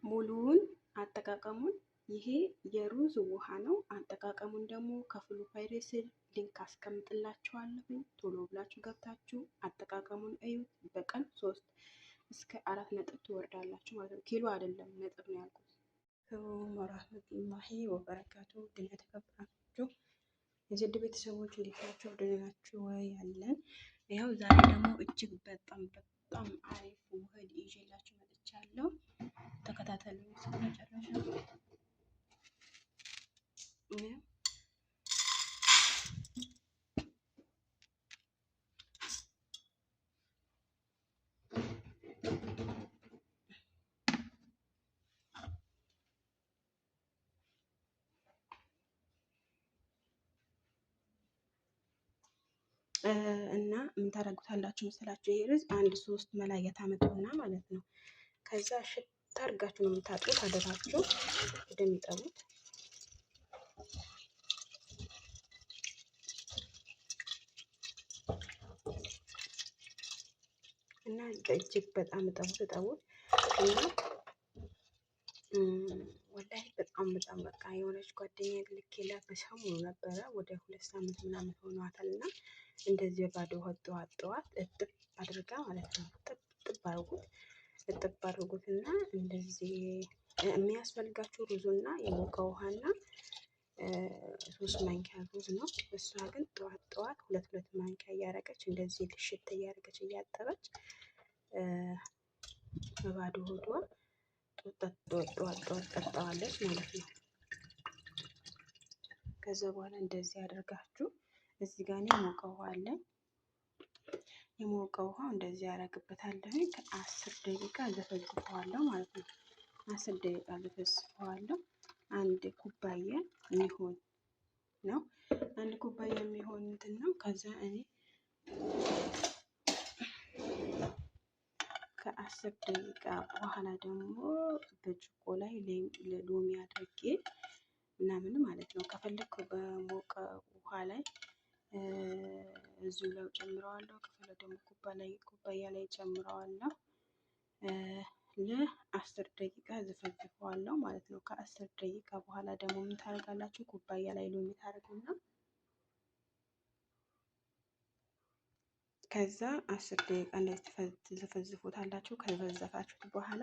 ሙሉውን አጠቃቀሙን ይሄ የሩዝ ውሃ ነው። አጠቃቀሙን ደግሞ ከፍሉ ፓይሬስ ሊንክ አስቀምጥላችኋለሁ። ቶሎ ብላችሁ ገብታችሁ አጠቃቀሙን እዩት። በቀን 3 እስከ 4 ነጥብ ትወርዳላችሁ ማለት ነው። ኪሎ አይደለም ነጥብ ነው ያልኩት። ወራህመቱላሂ ወበረካቱ ድና ተከብራችሁ የዘድ ቤተሰቦች እንዴት ናችሁ? ደህና ናችሁ ወይ? ያለን ያው ዛሬ ደግሞ እጅግ በጣም አሪፍ ውህድ ይዤላችሁ መጥቻለሁ። ተከታተሉ እስከ መጨረሻ። እና ምን ታደርጉታላችሁ መሰላችሁ? ይሄ ሩዝ 1-3 መላያ ታመጡና ማለት ነው። ከዛ ሽታ አድርጋችሁ ነው የምታጥሩት። አደራችሁ እንደሚጠቡት እና እጅግ በጣም እጠቡት እና ወላሂ በጣም በቃ የሆነች ጓደኛ ልኬላት በሰሞኑ ነበረ ወደ 2 ሳምንት ምናምን ሆኗታል። እና እንደዚህ ባዶ ጠዋት እጥብ አድርጋ ማለት ነው እጥብ አድርጉት እና እንደዚህ የሚያስፈልጋችሁ ሩዙና የሞቀ ውሃና 3 ማንኪያ ሩዝ ነው። እሷ ግን ጠዋት 2 ማንኪያ እያረገች እንደዚህ ልሽት እያረገች እያጠበች በባዶ ሆዷ ጠጣዋለች ማለት ነው። ከዛ በኋላ እንደዚህ አድርጋችሁ እዚህ ጋር የሞቀ ውሃ አለ። የሞቀ ውሃ እንደዚህ ያረግበታለሁ። ከ10 ደቂቃ ዘፈዝፈዋለሁ ማለት ነው። 10 ደቂቃ ዘፈዝፈዋለሁ። 1 ኩባያ የሚሆን ነው። 1 ኩባያ የሚሆን እንትን ነው። ከዛ እኔ ከ10 ደቂቃ በኋላ ደግሞ በጭቆ ላይ ሎሚ አድርጌ ምናምን ማለት ነው። ከፈለኩ በሞቀ ውሃ ላይ እዚሁ ላይ ጨምረዋለሁ። ከፈለኩ ደግሞ ኩባያ ላይ ጨምረዋለሁ። ለ10 ደቂቃ ዘፈዝፈዋለሁ ማለት ነው። ከ10 ደቂቃ በኋላ ደግሞ ምን ታደርጋላችሁ? ኩባያ ላይ ሎሚ ታደርጉና ከዛ 10 ደቂቃ እንደዚህ ትዘፈዝፉታላችሁ። ከዘፈዘፋችሁት በኋላ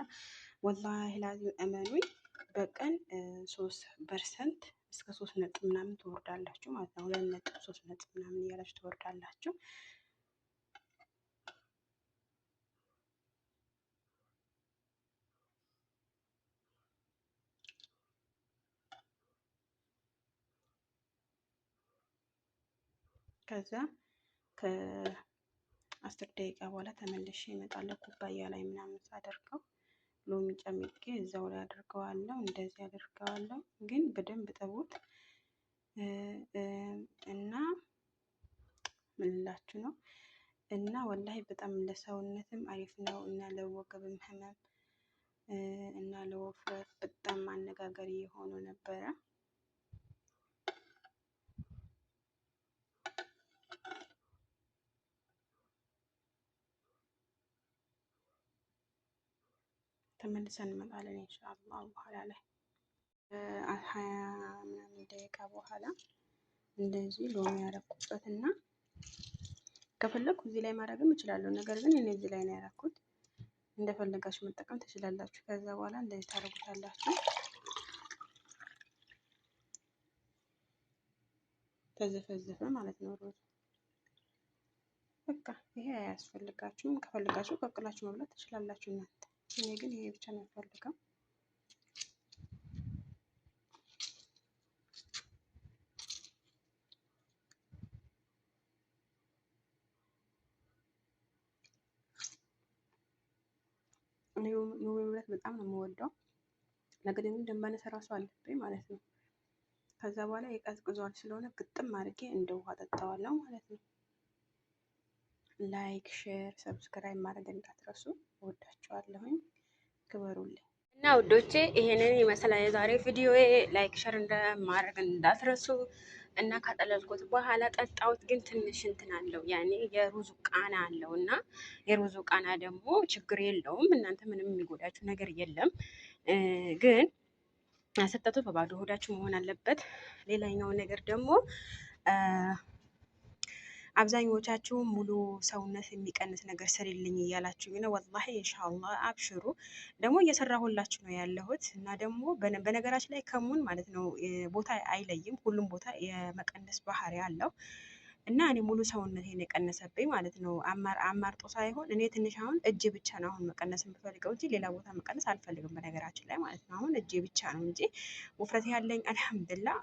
ወላሂ ላዚም እመኑኝ በቀን 3% እስከ 3 ነጥብ ምናምን ትወርዳላችሁ ማለት ነው። 2 ነጥብ 3 ነጥብ ምናምን እያላችሁ ትወርዳላችሁ። ከዛ ከ10 ደቂቃ በኋላ ተመልሼ እመጣለሁ። ኩባያ ላይ ምናምን ሳደርገው ሎሚ ጨምቄ እዛው ላይ አድርገዋለሁ። እንደዚህ አድርገዋለሁ። ግን በደንብ ጠቡት እና ምንላችሁ ነው እና ወላሂ በጣም ለሰውነትም አሪፍ ነው እና ለወገብም ህመም እና ለወፍረት በጣም አነጋጋሪ የሆነ ነበረ። ተመልሰን እንመጣለን ኢንሻአላህ በኋላ ላይ 20 ምናምን ደቂቃ በኋላ እንደዚህ ሎሚ ያረኩበት እና ከፈለኩ እዚህ ላይ ማድረግም እችላለሁ። ነገር ግን እኔ እዚህ ላይ ነው ያረኩት። እንደፈለጋችሁ መጠቀም ትችላላችሁ። ከዛ በኋላ እንደዚህ ታረጉታላችሁ። ተዘፈዘፈ ማለት ነው ሩዝ። በቃ ይሄ አያስፈልጋችሁም። ከፈለጋችሁ ቀቅላችሁ መብላት ትችላላችሁ እናንተ። እኔ ግን ይሄ ብቻ ነው የምፈልገው። እኔ መብላት በጣም ነው የምወደው። ነገር ግን እንደማነሳ ራሱ አለብኝ ማለት ነው። ከዛ በኋላ የቀዝቅዟል ስለሆነ ግጥም አድርጌ እንደ ውሃ ጠጣዋለሁ ማለት ነው። ላይክ፣ ሼር፣ ሰብስክራይብ ማድረግ እንዳትረሱ። እወዳችኋለሁኝ። ክበሩልኝ። እና ውዶቼ ይሄንን ይመስላል የዛሬ ቪዲዮ። ላይክ ሼር እንደማድረግ እንዳትረሱ። እና ካጠለልኩት በኋላ ጠጣሁት። ግን ትንሽ እንትን አለው ያኔ የሩዙ ቃና አለው እና የሩዙ ቃና ደግሞ ችግር የለውም። እናንተ ምንም የሚጎዳችሁ ነገር የለም። ግን ስትጠጡ በባዶ ሆዳችሁ መሆን አለበት። ሌላኛው ነገር ደግሞ አብዛኞቻችሁ ሙሉ ሰውነት የሚቀንስ ነገር ስሪልኝ እያላችሁ ነው። ወላሂ ኢንሻአላህ አብሽሩ። ደግሞ እየሰራሁላችሁ ነው ያለሁት እና ደግሞ በነገራችን ላይ ከሙን ማለት ነው ቦታ አይለይም። ሁሉም ቦታ የመቀነስ ባህሪ አለው እና እኔ ሙሉ ሰውነቴን የቀነሰብኝ ማለት ነው። አማርጦ ሳይሆን እኔ ትንሽ አሁን እጅ ብቻ ነው አሁን መቀነስ የምፈልገው እንጂ ሌላ ቦታ መቀነስ አልፈልግም በነገራችን ላይ ማለት ነው። አሁን እጄ ብቻ ነው እንጂ ውፍረት ያለኝ አልሐምዱሊላህ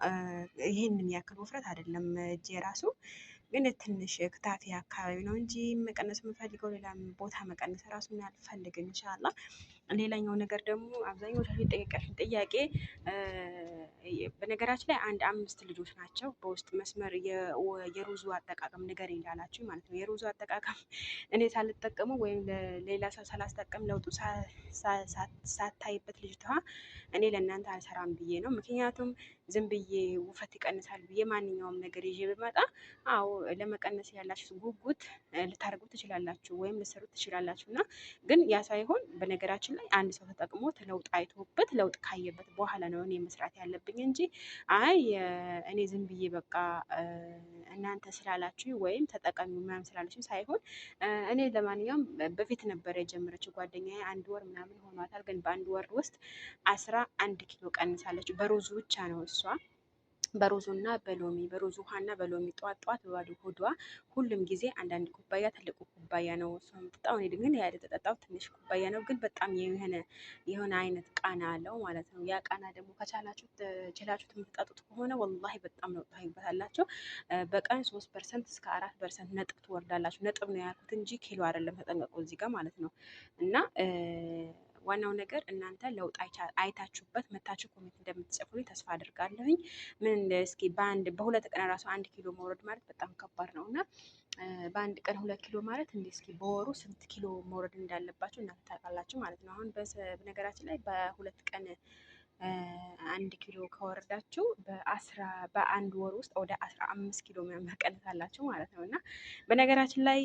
ይሄንን ያክል ውፍረት አይደለም እጄ ራሱ ግን ትንሽ ክታፊ አካባቢ ነው እንጂ መቀነስ የምፈልገው ሌላ ቦታ መቀነስ ራሱ አልፈልግም ኢንሻአላህ። ሌላኛው ነገር ደግሞ አብዛኞቻችሁ የጠየቃችሁን ጥያቄ በነገራችን ላይ አንድ 5 ልጆች ናቸው በውስጥ መስመር የሩዙ አጠቃቀም ንገረኝ እንዳላችሁ ማለት ነው። የሩዙ አጠቃቀም እኔ ሳልጠቀመው ወይም ሌላ ሰው ሳላስጠቀም ለውጡ ሳታይበት ልጅቷ እኔ ለእናንተ አልሰራም ብዬ ነው። ምክንያቱም ዝም ብዬ ውፍረት ይቀንሳል ብዬ ማንኛውም ነገር ይዤ ብመጣ አዎ ለመቀነስ ያላችሁ ጉጉት ልታደርጉ ትችላላችሁ ወይም ልሰሩ ትችላላችሁ እና ግን ያ ሳይሆን በነገራችን ላይ አንድ ሰው ተጠቅሞት ለውጥ አይቶበት ለውጥ ካየበት በኋላ ነው እኔ መስራት ያለብኝ እንጂ አይ እኔ ዝም ብዬ በቃ እናንተ ስላላችሁ ወይም ተጠቃሚ ምናምን ስላላችሁ ሳይሆን እኔ ለማንኛውም በፊት ነበረ የጀመረችው ጓደኛዬ 1 ወር ምናምን ሆኗታል። ግን በ1 ወር ውስጥ 11 ኪሎ ቀንሳለች። በሩዙ ብቻ ነው እሷ በሩዙ እና በሎሚ በሩዙ ውሃና በሎሚ ጠዋት ጠዋት በባዶ ሆዷ ሁሉም ጊዜ አንዳንድ ኩባያ ትልቁ ኩባያ ነው እሷ የምትጠጣው። እኔ ግን የተጠጣው ትንሽ ኩባያ ነው፣ ግን በጣም የሆነ አይነት ቃና አለው ማለት ነው። ያ ቃና ደግሞ ችላችሁት የምትጠጡት ከሆነ ወላሂ በጣም ነው ታዩበታላችሁ። በቀን 3% እስከ 4% ነጥብ ትወርዳላችሁ። ነጥብ ነው ያልኩት እንጂ ኪሎ አይደለም፣ ተጠንቀቁ እዚህ ጋር ማለት ነው። እና ዋናው ነገር እናንተ ለውጥ አይታችሁበት መታችሁ ኮሜንት እንደምትጽፉልኝ ተስፋ አድርጋለሁኝ። ምን እስኪ በ2 ቀን ራሱ 1 ኪሎ መውረድ ማለት በጣም ከባድ ነው እና በ1 ቀን 2 ኪሎ ማለት እንዴ እስኪ በወሩ ስንት ኪሎ መውረድ እንዳለባችሁ እናንተ ታውቃላችሁ ማለት ነው። አሁን በነገራችን ላይ በ2 ቀን 1 ኪሎ ከወረዳችሁ በ1 ወር ውስጥ ወደ 15 ኪሎ መቀነስ አላችሁ ማለት ነው። እና በነገራችን ላይ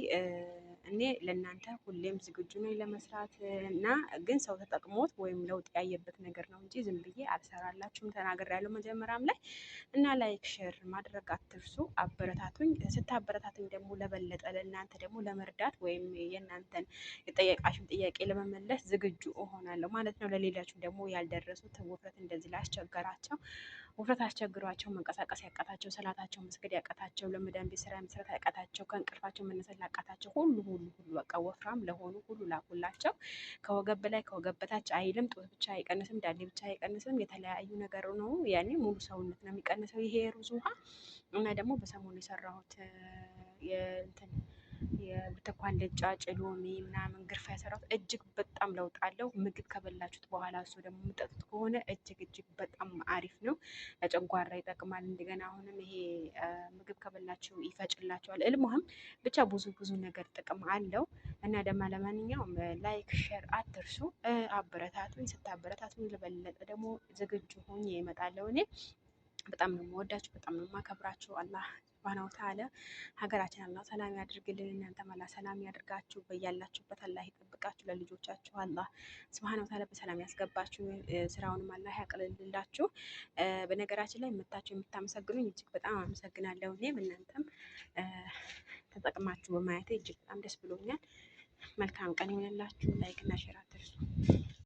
እኔ ለእናንተ ሁሌም ዝግጁ ነኝ ለመስራት እና ግን ሰው ተጠቅሞት ወይም ለውጥ ያየበት ነገር ነው እንጂ ዝም ብዬ አልሰራላችሁም ተናግሬያለሁ መጀመሪያም ላይ እና ላይክ ሼር ማድረግ አትርሱ። አበረታቱኝ። ስታበረታቱኝ ደግሞ ለበለጠ ለእናንተ ደግሞ ለመርዳት ወይም የእናንተን የጠየቃችሁን ጥያቄ ለመመለስ ዝግጁ እሆናለሁ ማለት ነው። ለሌላችሁ ደግሞ ያልደረሱት ውፍረት እንደዚህ ላስቸገራቸው ውፍረት አስቸግሯቸው መንቀሳቀስ ያቃታቸው ሰላታቸው መስገድ ያቃታቸው ለመዳን ቤት ስራ መስራት ያቃታቸው ከእንቅልፋቸው መነሳት ያቃታቸው ሁሉ በቃ ወፍራም ለሆኑ ሁሉ ላኩላቸው። ከወገብ በላይ ከወገብ በታች አይልም፣ ጡት ብቻ አይቀንስም፣ ዳሌ ብቻ አይቀንስም። የተለያዩ ነገር ነው ያኔ ሙሉ ሰውነት ነው የሚቀንሰው ይሄ ሩዝ ውሃ እና ደግሞ በሰሞኑ የሰራሁት የብርቱካን ልጫጭ ሎሚ ምናምን ግርፋ የሰራሁት እጅግ በጣም ለውጥ አለው። ምግብ ከበላችሁት በኋላ እሱ ደግሞ የምጠጡት ከሆነ እጅግ በጣም አሪፍ ነው። ለጨጓራ ይጠቅማል። እንደገና አሁንም ይሄ ምግብ ከበላችሁ ይፈጭላችኋል። እልሙህም ብቻ ብዙ ነገር ጥቅም አለው እና ደግሞ ለማንኛውም ላይክ ሼር አትርሱ። አበረታቱኝ። ስታበረታቱኝ ለበለጠ ደግሞ ዝግጁ ሆኜ እመጣለሁ። እኔ በጣም ነው የምወዳችሁ፣ በጣም ነው የማከብራችሁ። አላህ ሱብሃነሁ ወተዓላ ሀገራችን አላህ ሰላም ያድርግልን። እናንተም አላህ ሰላም ያድርጋችሁ። በያላችሁበት አላህ ይጠብቃችሁ። ለልጆቻችሁ አላህ ሱብሃነሁ ወተዓላ በሰላም ያስገባችሁ። ስራውንም አላህ ያቅልልላችሁ። በነገራችን ላይ መታችሁ የምታመሰግኑኝ እጅግ በጣም አመሰግናለሁ። እኔም እናንተም ተጠቅማችሁ በማየቴ እጅግ በጣም ደስ ብሎኛል። መልካም ቀን ይሆንላችሁ። ላይክ እና ሼር አትርሱ።